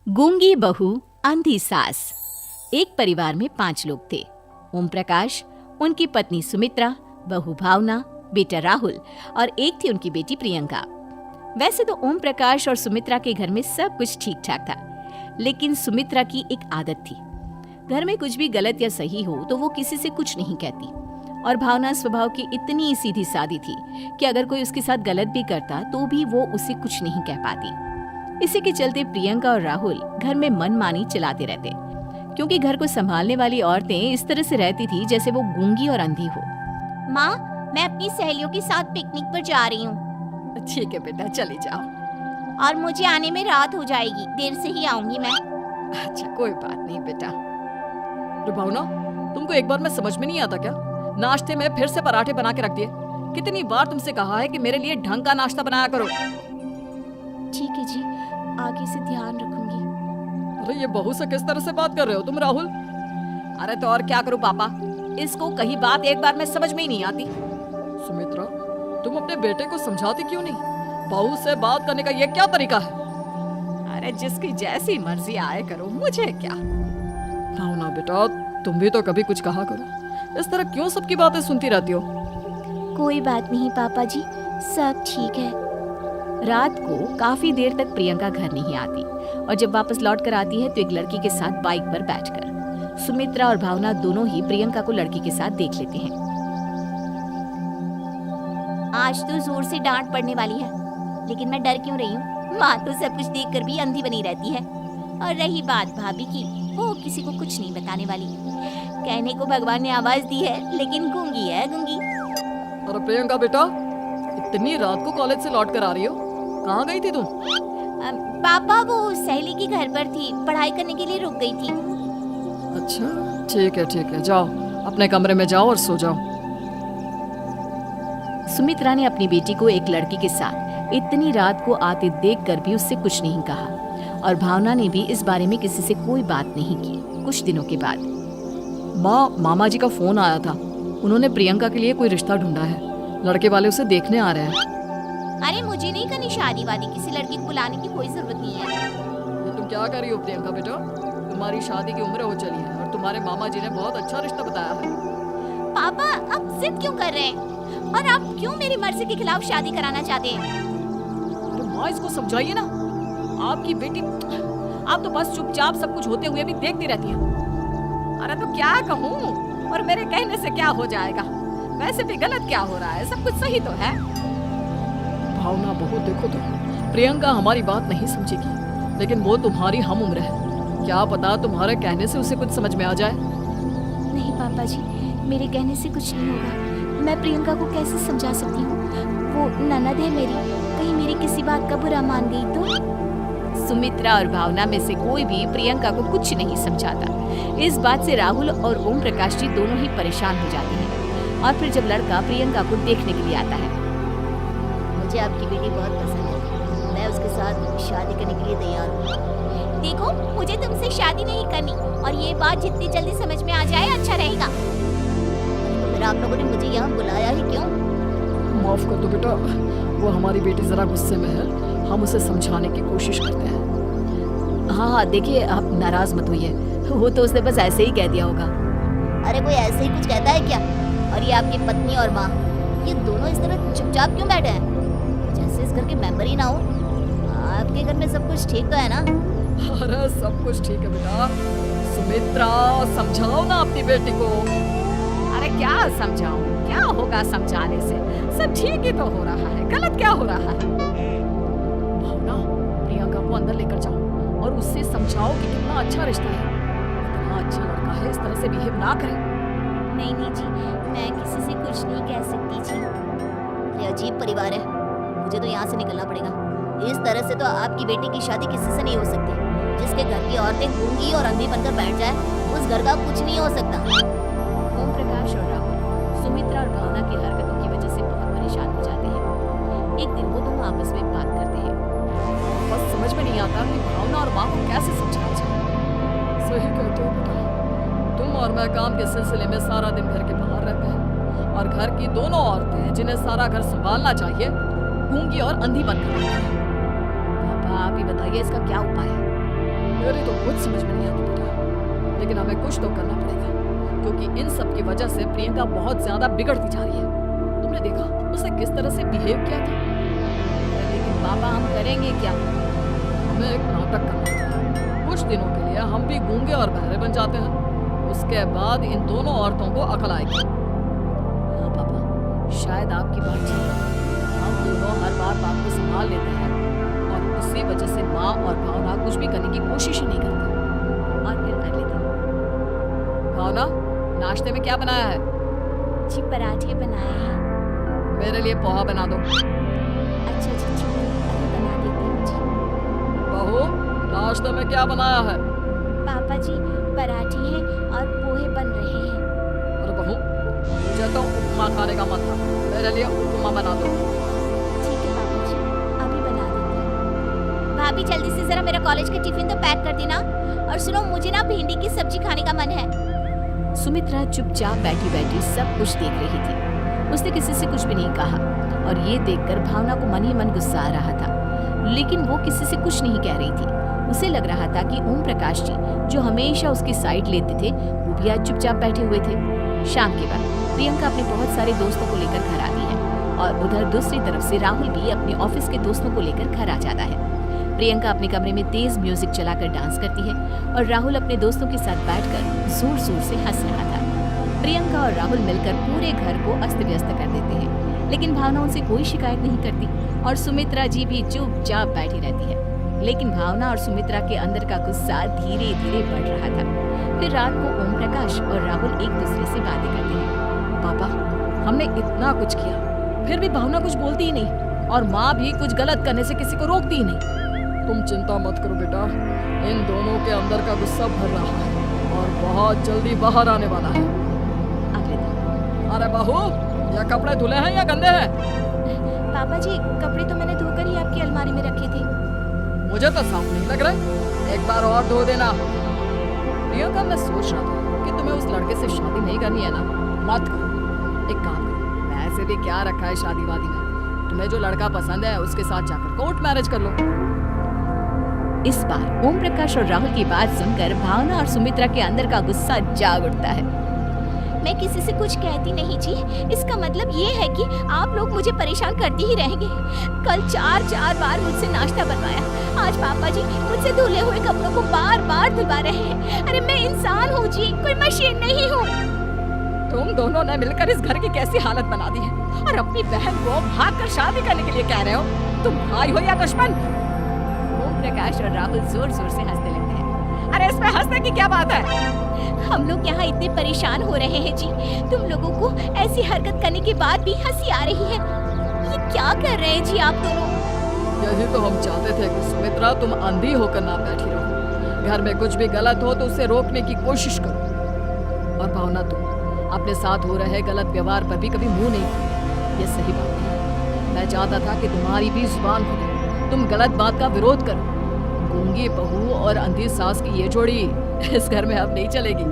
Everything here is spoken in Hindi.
गूंगी बहू अंधी सास। एक परिवार में 5 लोग थे। ओम प्रकाश, उनकी पत्नी सुमित्रा, बहू भावना, बेटा राहुल और एक थी उनकी बेटी प्रियंका। वैसे तो ओम प्रकाश और सुमित्रा के घर में सब कुछ ठीक ठाक था, लेकिन सुमित्रा की एक आदत थी। घर में कुछ भी गलत या सही हो तो वो किसी से कुछ नहीं कहती। और भावना स्वभाव की इतनी सीधी सादी थी कि अगर कोई उसके साथ गलत भी करता तो भी वो उसे कुछ नहीं कह पाती। इसी के चलते प्रियंका और राहुल घर में मनमानी चलाते रहते, क्योंकि घर को संभालने वाली औरतें इस तरह से रहती थी जैसे वो गूंगी और अंधी हो। माँ, मैं अपनी सहेलियों के साथ पिकनिक पर जा रही हूँ। ठीक है बेटा, चले जाओ। और मुझे आने में रात हो जाएगी, देर से ही आऊंगी मैं। अच्छा, कोई बात नहीं बेटा। भावना, तुमको एक बार में समझ में नहीं आता क्या? नाश्ते में फिर से पराठे बना के रख दिए। कितनी बार तुमसे कहा है कि मेरे लिए ढंग का नाश्ता बनाया करो। ठीक है जी, आगे से ध्यान रखूंगी। अरे ये बहू से किस तरह से बात कर रहे हो तुम राहुल? अरे तो और क्या करूं पापा, इसको कहीं बात एक बार में समझ में ही नहीं आती। सुमित्रा, तुम अपने बेटे को समझाती क्यों नहीं? बहू से बात करने का ये क्या तरीका है? अरे जिसकी जैसी मर्जी आए करो, मुझे क्या। भावना बेटा, तुम भी तो कभी कुछ कहा करो। इस तरह क्यों सबकी बातें सुनती रहती हो? कोई बात नहीं पापा जी, सब ठीक है। रात को काफी देर तक प्रियंका घर नहीं आती और जब वापस लौट कर आती है तो एक लड़की के साथ बाइक पर बैठकर सुमित्रा और भावना दोनों ही प्रियंका को लड़की के साथ देख लेते हैं। आज तो जोर से डांट पड़ने वाली है, लेकिन मैं डर क्यों रही हूँ? माँ तो सब कुछ देखकर भी अंधी बनी रहती है। और रही बात भाभी की, वो किसी को कुछ नहीं बताने वाली। कहने को भगवान ने आवाज दी है, लेकिन गूंगी है गूंगी। अरे प्रियंका बेटा, इतनी रात को कॉलेज से लौट कर आ रही हो? कहाँ गई थी तुम? पापा, वो सहेली के घर पर थी, पढ़ाई करने के लिए रुक गई थी। अच्छा, ठीक है, जाओ अपने कमरे में जाओ और सो जाओ। सुमित्रा ने अपनी बेटी को एक लड़की के साथ इतनी रात को आते देखकर भी उससे कुछ नहीं कहा और भावना ने भी इस बारे में किसी से कोई बात नहीं की। कुछ दिनों के बाद मामा जी का फोन आया था। उन्होंने प्रियंका के लिए कोई रिश्ता ढूंढा है। लड़के वाले उसे देखने आ रहे हैं। अरे मुझे नहीं करनी शादी वादी, किसी लड़की को बुलाने की कोई जरूरत नहीं है। ये तुम क्या कर रही हो प्रियंका बेटा? तुम्हारी शादी की उम्र हो चली है और तुम्हारे मामा जी ने बहुत अच्छा रिश्ता बताया है। पापा, आप जिद क्यों कर रहे हैं? और आप क्यों मेरी मर्जी के खिलाफ शादी कराना चाहते हैं? तो माँ, इसको समझाइए ना। आपकी बेटी, आप तो बस चुपचाप सब कुछ होते हुए भी देखती रहती है। अरे तो क्या कहूँ, और मेरे कहने से क्या हो जाएगा? वैसे भी गलत क्या हो रहा है, सब कुछ सही तो है। भावना बहू, देखो तो प्रियंका हमारी बात नहीं समझेगी, लेकिन वो तुम्हारी हम उम्र है। क्या पता तुम्हारे कहने से उसे कुछ समझ में आ जाए। नहीं पापा जी, मेरे कहने से कुछ नहीं होगा। मैं प्रियंका को कैसे समझा सकती हूँ? वो ननद है मेरी, कहीं मेरी किसी बात का बुरा मान गई तो? सुमित्रा और भावना में से कोई भी प्रियंका को कुछ नहीं समझाता। इस बात से राहुल और ओम प्रकाश जी दोनों ही परेशान हो जाते हैं। और फिर जब लड़का प्रियंका को देखने के लिए आता है, मुझे आपकी बेटी बहुत पसंद है, मैं उसके साथ शादी करने के लिए तैयार हूँ। देखो, मुझे तुमसे शादी नहीं करनी, और ये बात जितनी जल्दी समझ में आ जाए अच्छा रहेगा। तो फिर आप लोगों ने मुझे यहाँ बुलाया ही क्यों? माफ कर दो बेटा, वो हमारी बेटी जरा गुस्से में है, हम उसे समझाने की कोशिश करते हैं। हाँ, देखिए आप नाराज मत होइए, वो तो उसने बस ऐसे ही कह दिया होगा। अरे कोई ऐसे ही कुछ कहता है क्या? और ये आपकी पत्नी और माँ, ये दोनों इस तरह चुपचाप क्यों बैठे हैं, जैसे इस घर के मेंबर ही ना हो? आपके घर में सब कुछ ठीक तो है ना? अरे सब कुछ ठीक है बेटा। सुमित्रा, समझाओ ना अपनी बेटी को। अरे क्या समझाऊं, क्या होगा समझाने से? सब ठीक ही तो हो रहा है, गलत क्या हो रहा है? भावना, प्रियंका को अंदर लेकर जाओ और उससे समझाओ कि कितना अच्छा रिश्ता है, इतना अच्छा लड़का है, इस तरह से बिहेव ना करे। नहीं जी, मैं किसी से कुछ नहीं कह सकती जी। ये अजीब परिवार है, मुझे तो यहाँ से निकलना पड़ेगा। इस तरह से तो आपकी बेटी की शादी किसी से नहीं हो सकती। जिसके घर की औरतें गूंगी और अंधी बनकर बैठ जाए, उस घर का कुछ नहीं हो सकता। ओम प्रकाश और राहुल सुमित्रा और भावना की हरकतों की वजह से बहुत परेशान हो जाते हैं। एक दिन वो दोनों आपस में बात करते हैं। बस समझ में नहीं आता कि भावना और माँ को कैसे समझाया जाए। सही कहते हो बेटा, तुम और मैं काम के सिलसिले में सारा दिन घर के बाहर रहते हैं और घर की दोनों औरतें जिन्हें सारा घर संभालना चाहिए, गूंगी और अंधी बनकर बैठी हैं। पापा, आप ही बताइए इसका क्या उपाय है? मेरी तो कुछ समझ में नहीं आती बेटा, लेकिन हमें कुछ तो करना पड़ेगा, क्योंकि इन सब की वजह से प्रियंका बहुत ज्यादा बिगड़ती जा रही है। तुमने देखा उसने किस तरह से बिहेव किया था। लेकिन पापा हम करेंगे क्या? हमें एक नाटक करना पड़ेगा। कुछ दिनों के लिए हम भी गूंगे और बहरे बन जाते हैं, उसके बाद इन दोनों औरतों को अकल आएगी। हाँ पापा, शायद आपकी बात ठीक है। हम दोनों हर बार बात को संभाल लेते हैं और इसी वजह से माँ और भावना कुछ भी करने की कोशिश ही नहीं करती। और फिर अगले दिन, भावना, नाश्ते में क्या बनाया है? जी पराठे बनाए हैं। मेरे लिए पोहा बना दो। अच्छा जी ठीक है, अभी बना देती हूँ जी। बहू, नाश्ते में क्या बनाया है? पापा जी पराठे हैं और पोहे बन रहे हैं। अरे बहू, मुझे तो उपमा खाने का मन था, मेरे लिए उपमा बना दो। ठीक है पापा जी, अभी बना देती हूँ। भाभी जल्दी से जरा मेरा कॉलेज का टिफिन तो पैक कर देना। और सुनो, मुझे ना भिंडी की सब्जी खाने का मन है। सुमित्रा चुपचाप बैठी बैठी सब कुछ देख रही थी। उसने किसी से कुछ भी नहीं कहा और ये देखकर भावना को मन ही मन गुस्सा आ रहा था, लेकिन वो किसी से कुछ नहीं कह रही थी। उसे लग रहा था कि ओम प्रकाश जी, जो हमेशा उसकी साइड लेते थे, वो भी आज चुपचाप बैठे हुए थे। शाम के बाद प्रियंका अपने बहुत सारे दोस्तों को लेकर घर आती है और उधर दूसरी तरफ से राहुल भी अपने ऑफिस के दोस्तों को लेकर घर आ जाता है। प्रियंका अपने कमरे में तेज म्यूजिक चलाकर डांस करती है और राहुल अपने दोस्तों के साथ बैठकर जोर जोर से हंस रहा था। प्रियंका और राहुल मिलकर पूरे घर को अस्त व्यस्त कर देते हैं, लेकिन भावना उनसे कोई शिकायत नहीं करती और सुमित्रा जी भी चुपचाप बैठी रहती है। लेकिन भावना और सुमित्रा के अंदर का गुस्सा धीरे धीरे बढ़ रहा था। फिर रात को ओम प्रकाश और राहुल एक दूसरे से बातें करते हैं। पापा, हमने इतना कुछ किया, फिर भी भावना कुछ बोलती ही नहीं और माँ भी कुछ गलत करने से किसी को रोकती ही नहीं। तुम चिंता मत करो बेटा, इन दोनों के अंदर का गुस्सा भर रहा है और बहुत जल्दी बाहर आने वाला है। अगले दिन, अरे बहू, ये कपड़े धुले हैं या गंदे हैं? पापा जी कपड़े तो मैंने धोकर ही आपकी अलमारी में रखे थे। मुझे तो साफ नहीं लग रहा, एक बार और धो देना। प्रियंका, मैं सोच रहा था कि तुम्हें उस लड़के से शादी नहीं करनी है ना, मत करो। एक काम करो, वैसे भी क्या रखा है शादी वादी में, तुम्हें जो लड़का पसंद है उसके साथ जाकर कोर्ट मैरिज कर लो। इस बार ओम प्रकाश और राहुल की बात सुनकर भावना और सुमित्रा के अंदर का गुस्सा जाग उठता है। मैं किसी से कुछ कहती नहीं जी, इसका मतलब ये है कि आप लोग मुझे परेशान करते ही रहेंगे। कल चार बार मुझसे नाश्ता बनवाया, आज पापा जी मुझसे धुले हुए कपड़ों को बार बार धुलवा रहे हैं। अरे मैं इंसान हूँ जी, कोई मशीन नहीं हूँ। तुम दोनों ने मिलकर इस घर की कैसी हालत बना दी है और अपनी बहन को भागकर शादी करने के लिए कह रहे हो। तुम भाई हो या दुश्मन? ओम प्रकाश और राहुल जोर जोर से हंसने लगते हैं। अरे इसमें हंसने की क्या बात है? हम लोग यहाँ इतने परेशान हो रहे हैं जी, तुम लोगों को ऐसी हरकत करने के बाद भी हंसी आ रही है। ये क्या कर रहे हैं जी आप दोनों? यही तो हम चाहते थे कि सुमित्रा, तुम अंधी होकर ना बैठी रहो। घर में कुछ भी गलत हो तो उसे रोकने की कोशिश करो। और भावना, तुम अपने साथ हो रहे गलत व्यवहार पर भी कभी मुंह नहीं खोलो। ये सही बात है। मैं चाहता था कि तुम्हारी भी जुबान खुले, तुम गलत बात का विरोध करो। गूंगी बहू और अंधी सास की ये जोड़ी इस घर में अब नहीं चलेगी।